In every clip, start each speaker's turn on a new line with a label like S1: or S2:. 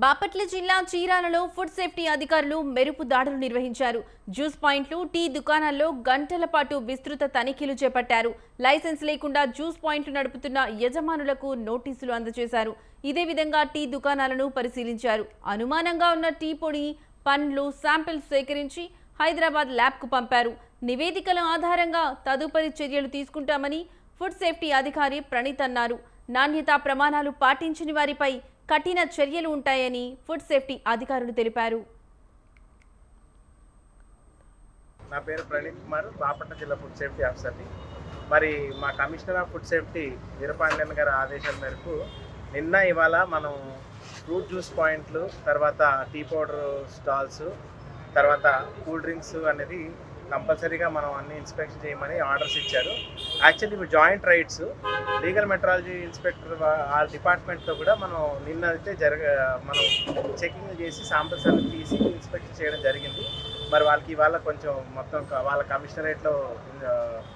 S1: బాపట్ల జిల్లా చీరాలలో food safety అధికారులు మెరుపు దాడులు నిర్వహించారు. జ్యూస్ పాయింట్లు, టీ దుకాణాల్లో గంటల పాటు విస్తృత తనిఖీలు చేపట్టారు. లైసెన్స్ లేకుండా జ్యూస్ పాయింట్లు నడుపుతున్న యజమానులకు నోటీసులు అందజేశారు. ఇదే విధంగా టీ దుకాణాలను పరిశీలించారు. అనుమానంగా ఉన్న టీ పొడి, పండ్లు శాంపిల్స్ సేకరించి హైదరాబాద్ ల్యాబ్కు పంపారు. నివేదికల ఆధారంగా తదుపరి చర్యలు తీసుకుంటామని ఫుడ్ సేఫ్టీ అధికారి ప్రణీత్ అన్నారు. నాణ్యతా ప్రమాణాలు పాటించని వారిపై కఠిన చర్యలు ఉంటాయని ఫుడ్ సేఫ్టీ అధికారులు తెలిపారు.
S2: నా పేరు ప్రణీత్ కుమార్, బాపట్ల జిల్లా ఫుడ్ సేఫ్టీ ఆఫీసర్ని. మరి మా commissioner of food safety Veerapandian గారి ఆదేశాల మేరకు నిన్న ఇవాళ మనం ఫ్రూట్ జ్యూస్ పాయింట్లు, తర్వాత టీ పౌడర్ స్టాల్స్, తర్వాత కూల్ డ్రింక్స్ అనేది కంపల్సరీగా మనం అన్ని ఇన్స్పెక్షన్ చేయమని ఆర్డర్స్ ఇచ్చారు. యాక్చువల్లీ ఇవి joint raids. Legal metrology inspector ఆ డిపార్ట్మెంట్తో కూడా మనం నిన్న అయితే మనం చెకింగ్ చేసి శాంపిల్స్ అన్ని తీసి ఇన్స్పెక్షన్ చేయడం జరిగింది. మరి వాళ్ళకి ఇవాళ కొంచెం మొత్తం వాళ్ళ కమిషనరేట్లో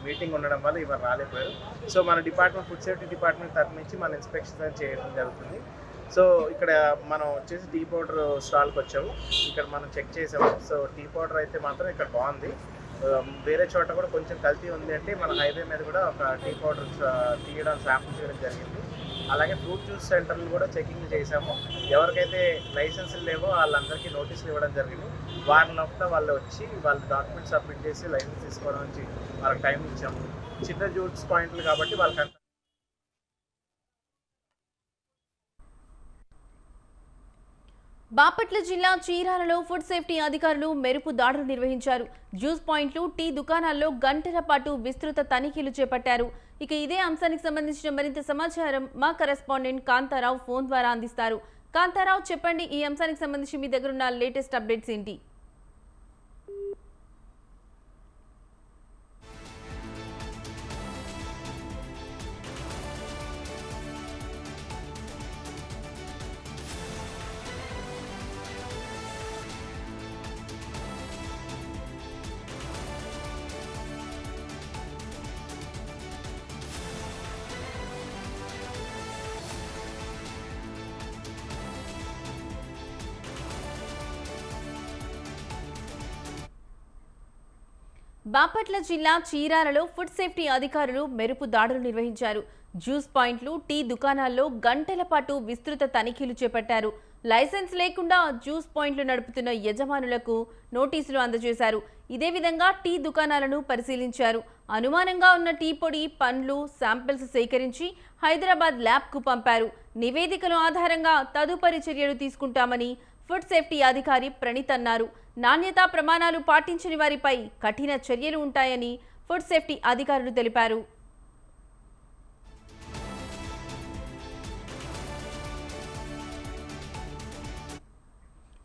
S2: మీటింగ్ ఉండడం వల్ల ఇవాళ రాలేకపోయారు. సో మన డిపార్ట్మెంట్ ఫుడ్ సేఫ్టీ డిపార్ట్మెంట్ తరఫు నుంచి మన ఇన్స్పెక్షన్ చేయడం జరుగుతుంది. సో ఇక్కడ మనం వచ్చేసి టీ పౌడర్ స్టాల్కి వచ్చాము. ఇక్కడ మనం చెక్ చేసాము. సో టీ పౌడర్ అయితే మాత్రం ఇక్కడ బాగుంది. వేరే చోట కూడా కొంచెం కల్తీ ఉంది అంటే మన హైవే మీద కూడా ఒక టీ పౌడర్ తీయడం శాంపుల్ చేయడం జరిగింది. అలాగే ఫ్రూట్ జ్యూస్ సెంటర్లు కూడా చెకింగ్ చేసాము. ఎవరికైతే లైసెన్సులు లేవో వాళ్ళందరికీ నోటీసులు ఇవ్వడం జరిగింది. వారి లోపల వాళ్ళు వచ్చి వాళ్ళ డాక్యుమెంట్స్ సబ్మిట్ చేసి లైసెన్స్ తీసుకోవడం నుంచి వాళ్ళకి టైం ఇచ్చాము. చిన్న జ్యూస్ పాయింట్లు కాబట్టి వాళ్ళకి
S1: బాపట్ల జిల్లా చీరాలలో ఫుడ్ సేఫ్టీ అధికారులు మెరుపు దాడులు నిర్వహించారు. జ్యూస్ పాయింట్లు, టీ దుకాణాల్లో గంటల పాటు విస్తృత తనిఖీలు చేపట్టారు. ఇక ఇదే అంశానికి సంబంధించిన మరింత సమాచారం మా కరెస్పాండెంట్ కాంతారావు ఫోన్ ద్వారా అందిస్తారు. కాంతారావు, చెప్పండి, ఈ అంశానికి సంబంధించి మీ దగ్గర ఉన్న లేటెస్ట్ అప్డేట్స్ ఏంటి? బాపట్ల జిల్లా చీరాలలో ఫుడ్ సేఫ్టీ అధికారులు మెరుపు దాడులు నిర్వహించారు. జ్యూస్ పాయింట్లు, టీ దుకాణాల్లో గంటల పాటు విస్తృత తనిఖీలు చేపట్టారు. లైసెన్స్ లేకుండా జ్యూస్ పాయింట్లు నడుపుతున్న యజమానులకు నోటీసులు అందజేశారు. ఇదే విధంగా టీ దుకాణాలను పరిశీలించారు. అనుమానంగా ఉన్న టీ పొడి, పండ్లు శాంపిల్స్ సేకరించి హైదరాబాద్ ల్యాబ్కు పంపారు. నివేదికల ఆధారంగా తదుపరి చర్యలు తీసుకుంటామని ఫుడ్ సేఫ్టీ అధికారి ప్రణీత్ అన్నారు. నాణ్యతా ప్రమాణాలు పాటించని వారిపై కఠిన చర్యలు ఉంటాయని ఫుడ్ సేఫ్టీ అధికారులు తెలిపారు.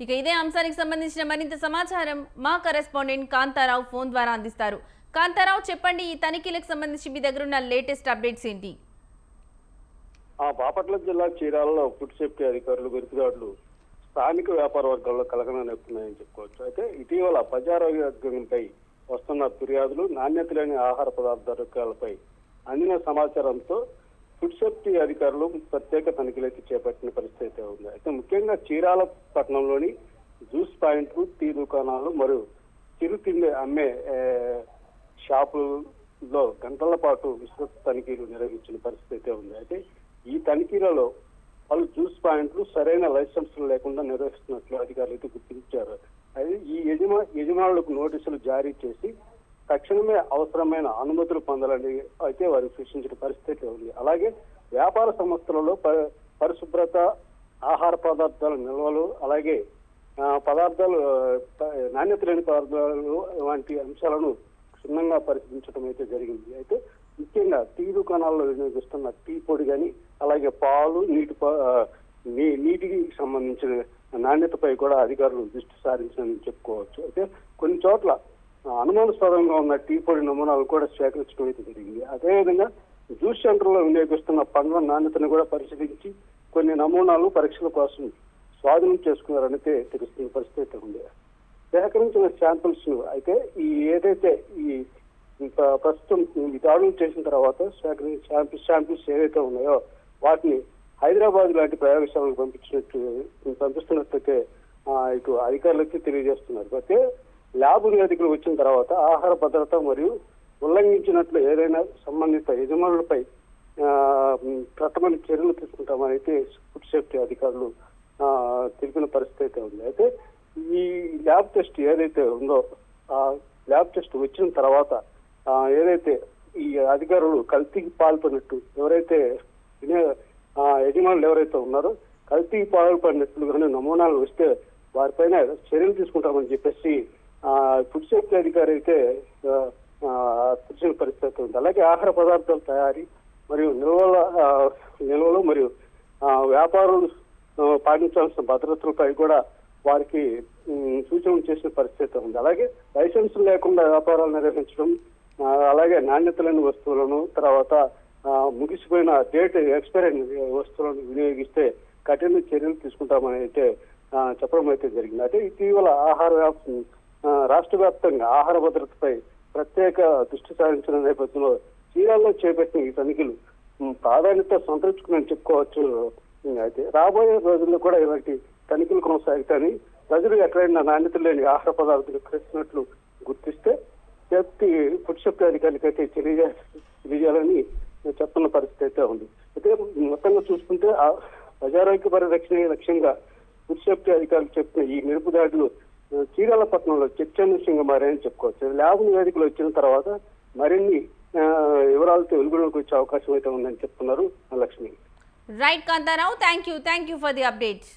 S1: ఇక ఇదే అంశానికి సంబంధించిన మరింత సమాచారం మా కరెస్పాండెంట్ కాంతారావు ఫోన్ ద్వారా అందిస్తారు. కాంతారావు, చెప్పండి, ఈ తనిఖీలకు సంబంధించి మీ దగ్గర ఉన్న లేటెస్ట్ అప్డేట్స్ ఏంటి?
S3: బాపట్ల జిల్లా చీరాలలో ఫుడ్ సేఫ్టీ అధికారులు వెలుపుదాడులు స్థానిక వ్యాపార వర్గాల్లో కలగన నేపుతున్నాయని చెప్పుకోవచ్చు. అయితే ఇటీవల ప్రజారోగ్యంపై వస్తున్న ఫిర్యాదులు, నాణ్యత లేని ఆహార పదార్థాలపై అందిన సమాచారంతో ఫుడ్ సేఫ్టీ అధికారులు ప్రత్యేక తనిఖీలైతే చేపట్టిన పరిస్థితి ఉంది. అయితే ముఖ్యంగా చీరాల పట్టణంలోని జ్యూస్ పాయింట్లు, టీ దుకాణాలు మరియు చిరుతిండి అమ్మే షాపుల్లో గంటల పాటు విస్తృత తనిఖీలు నిర్వహించిన పరిస్థితి ఉంది. అయితే ఈ తనిఖీలలో వాళ్ళు జ్యూస్ పాయింట్లు సరైన లైసెన్సులు లేకుండా నిర్వహిస్తున్నట్లు అధికారులు అయితే గుర్తించారు. అయితే ఈ యజమానులకు నోటీసులు జారీ చేసి తక్షణమే అవసరమైన అనుమతులు పొందాలని అయితే వారు సూచించిన పరిస్థితి ఉంది. అలాగే వ్యాపార సంస్థలలో పరిశుభ్రత, ఆహార పదార్థాల నిల్వలు, అలాగే పదార్థాలు నాణ్యత లేని పదార్థాలు వంటి అంశాలను క్షుణ్ణంగా పరిశీలించడం అయితే జరిగింది. అయితే ముఖ్యంగా టీ దుకాణాల్లో వినియోగిస్తున్న టీ పొడి కానీ, అలాగే పాలు, నీటికి సంబంధించిన నాణ్యతపై కూడా అధికారులు దృష్టి సారించారని చెప్పుకోవచ్చు. అయితే కొన్ని చోట్ల అనుమానాస్పదంగా ఉన్న టీ పొడి నమూనాలు కూడా సేకరించడం అయితే జరిగింది. అదేవిధంగా జ్యూస్ సెంటర్లో వినియోగిస్తున్న పండ్ల నాణ్యతను కూడా పరిశీలించి కొన్ని నమూనాలు పరీక్షల కోసం స్వాధీనం చేసుకున్నారనైతే తెలుస్తున్న పరిస్థితి ఉంది. సేకరించిన శాంపిల్స్ అయితే ఏదైతే ప్రస్తుతం ఈ దాడులు చేసిన తర్వాత శాంపిల్స్ ఏవైతే ఉన్నాయో వాటిని హైదరాబాద్ లాంటి ప్రయోగశాలకు పంపిస్తున్నట్లయితే ఇటు అధికారులకి తెలియజేస్తున్నారు. అయితే ల్యాబ్ నివేదికలు వచ్చిన తర్వాత ఆహార భద్రత మరియు ఉల్లంఘించినట్లు ఏదైనా సంబంధిత యజమానులపై చట్టమైన చర్యలు తీసుకుంటామని అయితే ఫుడ్ సేఫ్టీ అధికారులు తెలిపిన పరిస్థితి అయితే ఉంది. అయితే ఈ ల్యాబ్ టెస్ట్ ఏదైతే ఉందో ఆ ల్యాబ్ టెస్ట్ వచ్చిన తర్వాత ఏదైతే ఈ అధికారులు కల్తీకి పాల్పడినట్టు ఎవరైతే యజమానులు ఎవరైతే ఉన్నారో కల్తీకి పాల్పడినట్లుగానే నమూనాలు వస్తే వారిపైన చర్యలు తీసుకుంటామని చెప్పేసి ఫుడ్ సేఫ్టీ అధికారి అయితే తెలిసిన పరిస్థితి ఉంది. అలాగే ఆహార పదార్థాల తయారీ మరియు నిల్వలు మరియు వ్యాపారులు పాటించాల్సిన భద్రతలపై కూడా వారికి సూచనలు చేసిన పరిస్థితి ఉంది. అలాగే లైసెన్స్ లేకుండా వ్యాపారాలు నిర్వహించడం, అలాగే నాణ్యత లేని వస్తువులను, తర్వాత ముగిసిపోయిన డేట్ ఎక్స్పైర్ అయిన వస్తువులను వినియోగిస్తే కఠిన చర్యలు తీసుకుంటామని అయితే చెప్పడం అయితే జరిగింది. అయితే ఇటీవల రాష్ట్ర వ్యాప్తంగా ఆహార భద్రతపై ప్రత్యేక దృష్టి సారించిన నేపథ్యంలో చీరాల్లో చేపట్టిన ఈ తనిఖీలు ప్రాధాన్యత సంతరించుకుని చెప్పుకోవచ్చు. అయితే రాబోయే రోజుల్లో కూడా ఇలాంటి తనిఖీలు కొనసాగుతాయని, ప్రజలు ఎక్కడైనా నాణ్యత లేని ఆహార పదార్థాలు విక్రయిస్తున్నట్లు గుర్తిస్తే ఫుడ్ సేఫ్టీ అధికారులకి అయితే తెలియజేయాలని చెప్తున్న పరిస్థితి అయితే ఉంది. అయితే మొత్తంగా చూసుకుంటే ప్రజారోగ్య పరిరక్షణ లక్ష్యంగా ఫుడ్ సేఫ్టీ అధికారులు చెప్పిన ఈ మెరుపు దాడులు చీరాల పట్టణంలో చర్చనీయాంశంగా మారాయని చెప్పుకోవచ్చు. ల్యాబ్ నివేదికలు వచ్చిన తర్వాత మరిన్ని వివరాలతో వెలుగులోకి వచ్చే అవకాశం అయితే ఉందని చెప్తున్నారు Lakshmi.
S1: Right Kantharao, thank you for the update.